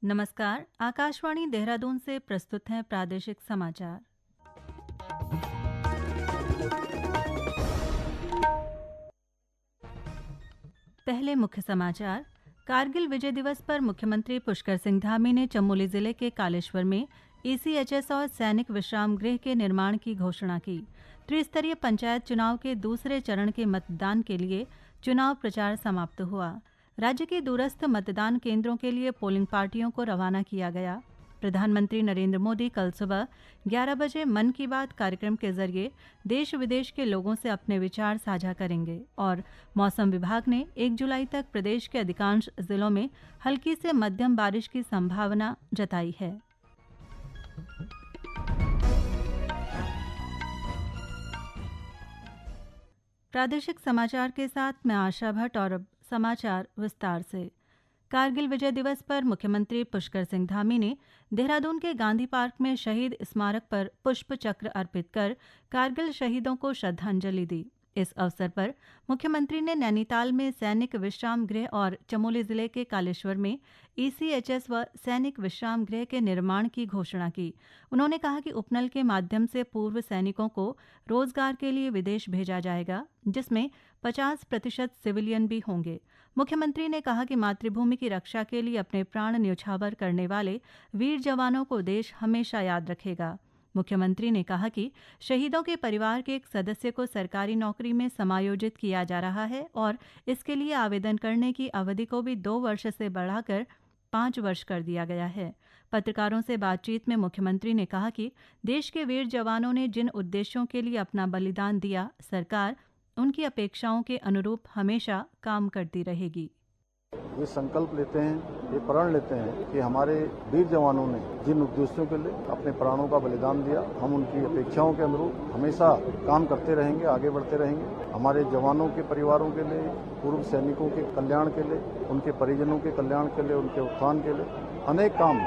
नमस्कार। आकाशवाणी देहरादून से प्रस्तुत हैं प्रादेशिक समाचार। पहले मुख्य समाचार। कारगिल विजय दिवस पर मुख्यमंत्री पुष्कर सिंह धामी ने चमोली जिले के कालेश्वर में ECHS और सैनिक विश्राम गृह के निर्माण की घोषणा की। त्रिस्तरीय पंचायत चुनाव के दूसरे चरण के मतदान के लिए चुनाव प्रचार समाप्त हुआ। राज्य के दूरस्थ मतदान केंद्रों के लिए पोलिंग पार्टियों को रवाना किया गया। प्रधानमंत्री नरेंद्र मोदी कल सुबह 11 बजे मन की बात कार्यक्रम के जरिए देश विदेश के लोगों से अपने विचार साझा करेंगे। और मौसम विभाग ने 1 जुलाई तक प्रदेश के अधिकांश जिलों में हल्की से मध्यम बारिश की संभावना जताई है। प्रादेशिक समाचार के साथ मैं आशा भट्ट और अब समाचार विस्तार से। कारगिल विजय दिवस पर मुख्यमंत्री पुष्कर सिंह धामी ने देहरादून के गांधी पार्क में शहीद स्मारक पर पुष्प चक्र अर्पित कर कारगिल शहीदों को श्रद्धांजलि दी। इस अवसर पर मुख्यमंत्री ने नैनीताल में सैनिक विश्राम गृह और चमोली जिले के कालेश्वर में ECHS व सैनिक विश्राम गृह के निर्माण की घोषणा की। उन्होंने कहा कि उपनल के माध्यम से पूर्व सैनिकों को रोजगार के लिए विदेश भेजा जाएगा, जिसमें 50% सिविलियन भी होंगे। मुख्यमंत्री ने कहा कि मातृभूमि की रक्षा के लिए अपने प्राण न्यौछावर करने वाले वीर जवानों को देश हमेशा याद रखेगा। मुख्यमंत्री ने कहा कि शहीदों के परिवार के एक सदस्य को सरकारी नौकरी में समायोजित किया जा रहा है और इसके लिए आवेदन करने की अवधि को भी 2 वर्ष से बढ़ाकर 5 वर्ष कर दिया गया है। पत्रकारों से बातचीत में मुख्यमंत्री ने कहा कि देश के वीर जवानों ने जिन उद्देश्यों के लिए अपना बलिदान दिया, सरकार उनकी अपेक्षाओं के अनुरूप हमेशा काम करती रहेगी। ये संकल्प लेते हैं, ये प्रण लेते हैं कि हमारे वीर जवानों ने जिन उद्देश्यों के लिए अपने प्राणों का बलिदान दिया, हम उनकी अपेक्षाओं के अनुरूप हमेशा काम करते रहेंगे, आगे बढ़ते रहेंगे। हमारे जवानों के परिवारों के लिए, पूर्व सैनिकों के कल्याण के लिए, उनके परिजनों के कल्याण के लिए, उनके उत्थान के लिए अनेक काम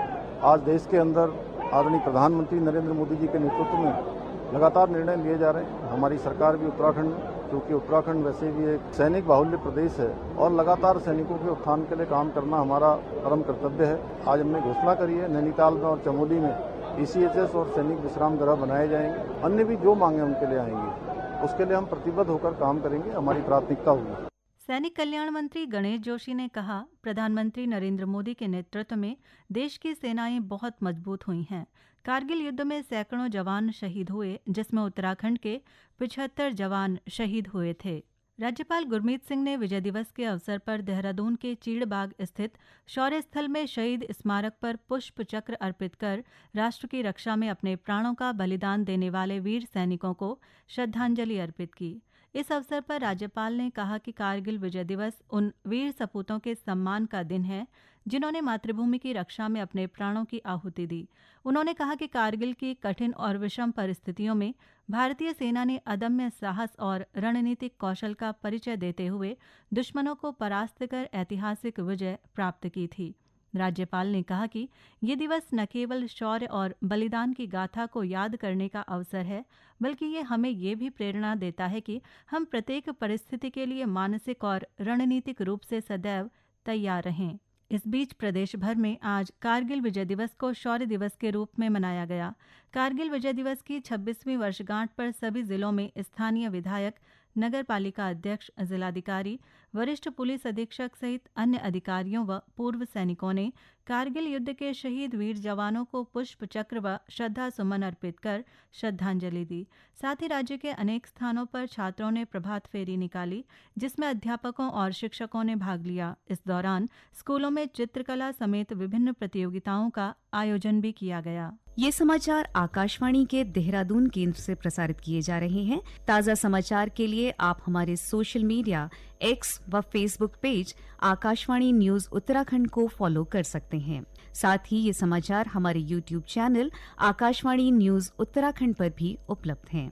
आज देश के अंदर आदरणीय प्रधानमंत्री नरेंद्र मोदी जी के नेतृत्व में लगातार निर्णय लिए जा रहे हैं। हमारी सरकार भी उत्तराखंड में, क्योंकि उत्तराखंड वैसे भी एक सैनिक बाहुल्य प्रदेश है और लगातार सैनिकों के उत्थान के लिए काम करना हमारा परम कर्तव्य है। आज हमने घोषणा करी है, नैनीताल में और चमोली में ECHS और सैनिक विश्राम गृह बनाए जाएंगे। अन्य भी जो मांगे उनके लिए आएंगी, उसके लिए हम प्रतिबद्ध होकर काम करेंगे, हमारी प्राथमिकता होगी। सैनिक कल्याण मंत्री गणेश जोशी ने कहा, प्रधानमंत्री नरेंद्र मोदी के नेतृत्व में देश की सेनाएं बहुत मजबूत हुई हैं। कारगिल युद्ध में सैकड़ों जवान शहीद हुए, जिसमें उत्तराखंड के 75 जवान शहीद हुए थे। राज्यपाल गुरमीत सिंह ने विजय दिवस के अवसर पर देहरादून के चीड़बाग स्थित शौर्य स्थल में शहीद स्मारक पर पुष्प चक्र अर्पित कर राष्ट्र की रक्षा में अपने प्राणों का बलिदान देने वाले वीर सैनिकों को श्रद्धांजलि अर्पित की। इस अवसर पर राज्यपाल ने कहा कि कारगिल विजय दिवस उन वीर सपूतों के सम्मान का दिन है जिन्होंने मातृभूमि की रक्षा में अपने प्राणों की आहुति दी। उन्होंने कहा कि कारगिल की कठिन और विषम परिस्थितियों में भारतीय सेना ने अदम्य साहस और रणनीतिक कौशल का परिचय देते हुए दुश्मनों को परास्त कर ऐतिहासिक विजय प्राप्त की थी। राज्यपाल ने कहा कि ये दिवस न केवल शौर्य और बलिदान की गाथा को याद करने का अवसर है, बल्कि ये हमें ये भी प्रेरणा देता है कि हम प्रत्येक परिस्थिति के लिए मानसिक और रणनीतिक रूप से सदैव तैयार रहें। इस बीच प्रदेश भर में आज कारगिल विजय दिवस को शौर्य दिवस के रूप में मनाया गया। कारगिल विजय दिवस की 26वीं वर्षगांठ पर सभी जिलों में स्थानीय विधायक, नगर पालिका अध्यक्ष, जिलाधिकारी, वरिष्ठ पुलिस अधीक्षक सहित अन्य अधिकारियों व पूर्व सैनिकों ने कारगिल युद्ध के शहीद वीर जवानों को पुष्प चक्र व श्रद्धा सुमन अर्पित कर श्रद्धांजलि दी। साथ ही राज्य के अनेक स्थानों पर छात्रों ने प्रभात फेरी निकाली, जिसमें अध्यापकों और शिक्षकों ने भाग लिया। इस दौरान स्कूलों में चित्रकला समेत विभिन्न प्रतियोगिताओं का आयोजन भी किया गया। ये समाचार आकाशवाणी के देहरादून केंद्र से प्रसारित किए जा रहे हैं। ताज़ा समाचार के लिए आप हमारे सोशल मीडिया X व Facebook page Akashvani news Uttarakhand को फॉलो कर सकते हैं। साथ ही ये समाचार हमारे YouTube channel Akashvani news Uttarakhand पर भी उपलब्ध हैं।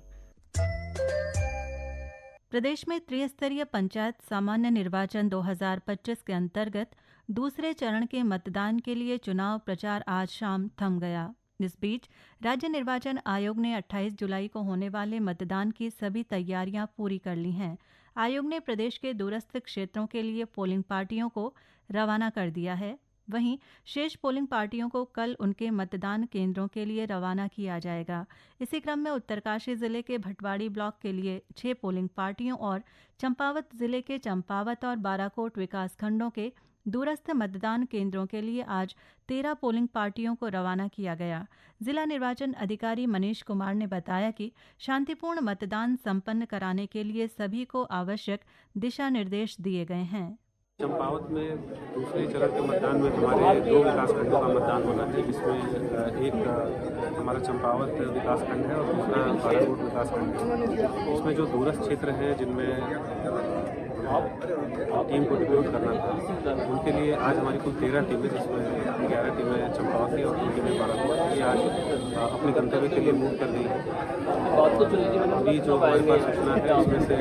प्रदेश में त्रिस्तरीय पंचायत सामान्य निर्वाचन 2025 के अंतर्गत दूसरे चरण के मतदान के लिए चुनाव प्रचार आज शाम थम गया। इस बीच राज्य निर्वाचन आयोग ने 28 जुलाई को होने वाले मतदान की सभी तैयारियां पूरी कर ली हैं। आयोग ने प्रदेश के दूरस्थ क्षेत्रों के लिए पोलिंग पार्टियों को रवाना कर दिया है। वहीं शेष पोलिंग पार्टियों को कल उनके मतदान केंद्रों के लिए रवाना किया जाएगा। इसी क्रम में उत्तरकाशी जिले के भटवाड़ी ब्लॉक के लिए 6 पोलिंग पार्टियों और चंपावत जिले के चंपावत और बाराकोट विकासखंडों के दूरस्थ मतदान केंद्रों के लिए आज 13 पोलिंग पार्टियों को रवाना किया गया। जिला निर्वाचन अधिकारी मनीष कुमार ने बताया कि शांतिपूर्ण मतदान संपन्न कराने के लिए सभी को आवश्यक दिशा निर्देश दिए गए हैं। चंपावत में दूसरे चरण के मतदान में हमारे 2 विकासखंडों का मतदान होना है, जिसमें एक हमारा चंपावत विकासखंड है और दूसरा बाराकोट विकासखंड है। इसमें जो दूरस्थ क्षेत्र हैं जिनमें टीम को डिप्यूट करना था, उनके लिए आज हमारी कुल 13 टीमें, जिसमें 11 टीमें चंपावत की और 2 टीमें बाराकोट की आज अपने गंतव्य के लिए मूव कर दी है। अभी जो हमारे पास सूचना है उसमें से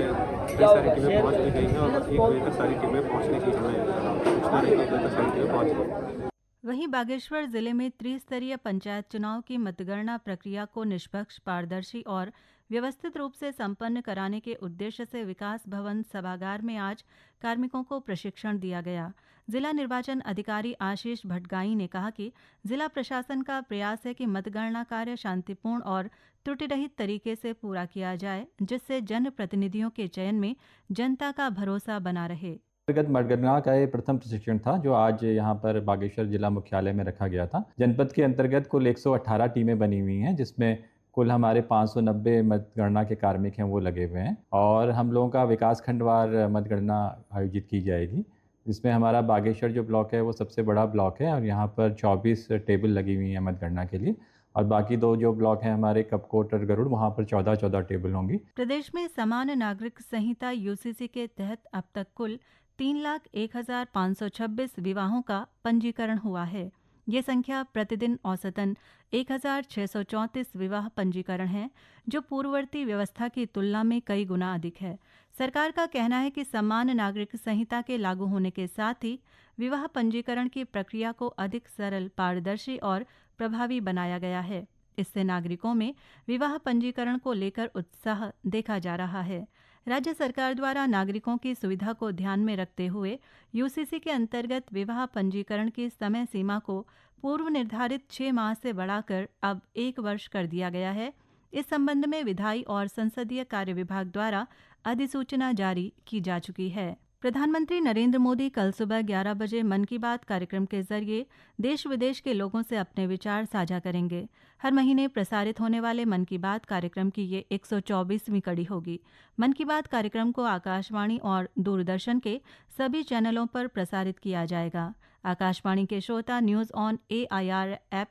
कई सारी टीमें पहुँच भी गई हैं और 1 बजे तक सारी टीमें पहुँचने की हमें सूचना है कि 1 बजे तक सारी टीमें पहुँच गई। वहीं बागेश्वर जिले में त्रिस्तरीय पंचायत चुनाव की मतगणना प्रक्रिया को निष्पक्ष, पारदर्शी और व्यवस्थित रूप से संपन्न कराने के उद्देश्य से विकास भवन सभागार में आज कार्मिकों को प्रशिक्षण दिया गया। जिला निर्वाचन अधिकारी आशीष भटगाई ने कहा कि जिला प्रशासन का प्रयास है कि मतगणना कार्य शांतिपूर्ण और त्रुटिरहित तरीके से पूरा किया जाए, जिससे जनप्रतिनिधियों के चयन में जनता का भरोसा बना रहे। अंतर्गत मतगणना का ये प्रथम प्रशिक्षण था जो आज यहाँ पर बागेश्वर जिला मुख्यालय में रखा गया था। जनपद के अंतर्गत कुल 118 टीमें बनी हुई हैं, जिसमें कुल हमारे 590 मतगणना के कार्मिक हैं वो लगे हुए हैं और हम लोगों का विकास खंडवार मतगणना आयोजित की जाएगी, जिसमें हमारा बागेश्वर जो ब्लॉक है वो सबसे बड़ा ब्लॉक है और यहाँ पर 24 टेबल लगी हुई हैं मतगणना के लिए और बाकी 2 जो ब्लॉक हैं हमारे कपकोट और गरुड़, वहाँ पर 14 टेबल होंगी। प्रदेश में समान नागरिक संहिता यूसीसी के तहत अब तक कुल 3,01,526 विवाहों का पंजीकरण हुआ है। ये संख्या प्रतिदिन औसतन 1,634 विवाह पंजीकरण है, जो पूर्ववर्ती व्यवस्था की तुलना में कई गुना अधिक है। सरकार का कहना है कि समान नागरिक संहिता के लागू होने के साथ ही विवाह पंजीकरण की प्रक्रिया को अधिक सरल, पारदर्शी और प्रभावी बनाया गया है। इससे नागरिकों में विवाह पंजीकरण को लेकर उत्साह देखा जा रहा है। राज्य सरकार द्वारा नागरिकों की सुविधा को ध्यान में रखते हुए यूसीसी के अंतर्गत विवाह पंजीकरण की समय सीमा को पूर्व निर्धारित 6 माह से बढ़ाकर अब 1 वर्ष कर दिया गया है। इस संबंध में विधायी और संसदीय कार्य विभाग द्वारा अधिसूचना जारी की जा चुकी है। प्रधानमंत्री नरेंद्र मोदी कल सुबह 11 बजे मन की बात कार्यक्रम के जरिए देश विदेश के लोगों से अपने विचार साझा करेंगे। हर महीने प्रसारित होने वाले मन की बात कार्यक्रम की ये 124वीं कड़ी होगी। मन की बात कार्यक्रम को आकाशवाणी और दूरदर्शन के सभी चैनलों पर प्रसारित किया जाएगा। आकाशवाणी के श्रोता न्यूज ऑन AIR ऐप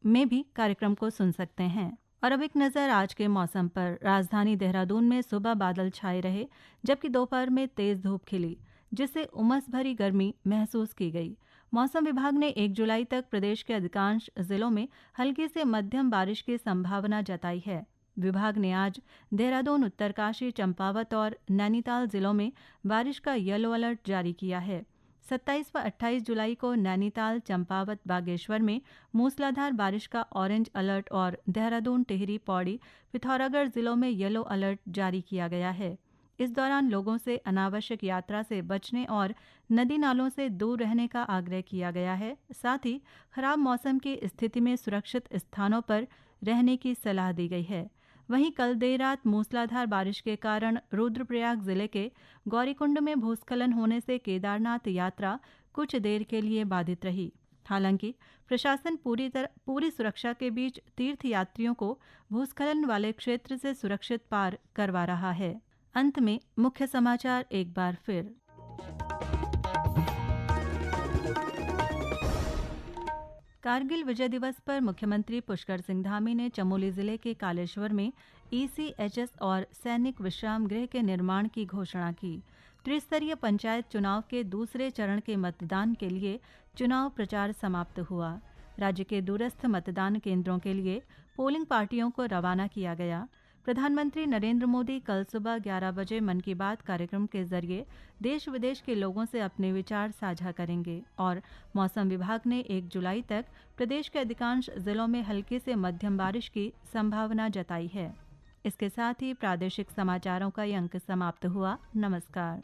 में भी कार्यक्रम को सुन सकते हैं। और अब एक नज़र आज के मौसम पर। राजधानी देहरादून में सुबह बादल छाए रहे, जबकि दोपहर में तेज धूप खिली, जिससे उमस भरी गर्मी महसूस की गई। मौसम विभाग ने 1 जुलाई तक प्रदेश के अधिकांश जिलों में हल्की से मध्यम बारिश की संभावना जताई है। विभाग ने आज देहरादून, उत्तरकाशी, चंपावत और नैनीताल जिलों में बारिश का येलो अलर्ट जारी किया है। 27 व 28 जुलाई को नैनीताल, चंपावत, बागेश्वर में मूसलाधार बारिश का ऑरेंज अलर्ट और देहरादून, टिहरी, पौड़ी, पिथौरागढ़ जिलों में येलो अलर्ट जारी किया गया है। इस दौरान लोगों से अनावश्यक यात्रा से बचने और नदी नालों से दूर रहने का आग्रह किया गया है। साथ ही खराब मौसम की स्थिति में सुरक्षित स्थानों पर रहने की सलाह दी गई है। वहीं कल देर रात मूसलाधार बारिश के कारण रुद्रप्रयाग जिले के गौरीकुंड में भूस्खलन होने से केदारनाथ यात्रा कुछ देर के लिए बाधित रही। हालांकि प्रशासन पूरी सुरक्षा के बीच तीर्थ यात्रियों को भूस्खलन वाले क्षेत्र से सुरक्षित पार करवा रहा है। अंत में मुख्य समाचार एक बार फिर। कारगिल विजय दिवस पर मुख्यमंत्री पुष्कर सिंह धामी ने चमोली जिले के कालेश्वर में ECHS और सैनिक विश्राम गृह के निर्माण की घोषणा की। त्रिस्तरीय पंचायत चुनाव के दूसरे चरण के मतदान के लिए चुनाव प्रचार समाप्त हुआ। राज्य के दूरस्थ मतदान केंद्रों के लिए पोलिंग पार्टियों को रवाना किया गया। प्रधानमंत्री नरेंद्र मोदी कल सुबह 11 बजे मन की बात कार्यक्रम के जरिए देश विदेश के लोगों से अपने विचार साझा करेंगे और मौसम विभाग ने 1 जुलाई तक प्रदेश के अधिकांश जिलों में हल्की से मध्यम बारिश की संभावना जताई है। इसके साथ ही प्रादेशिक समाचारों का ये अंक समाप्त हुआ। नमस्कार।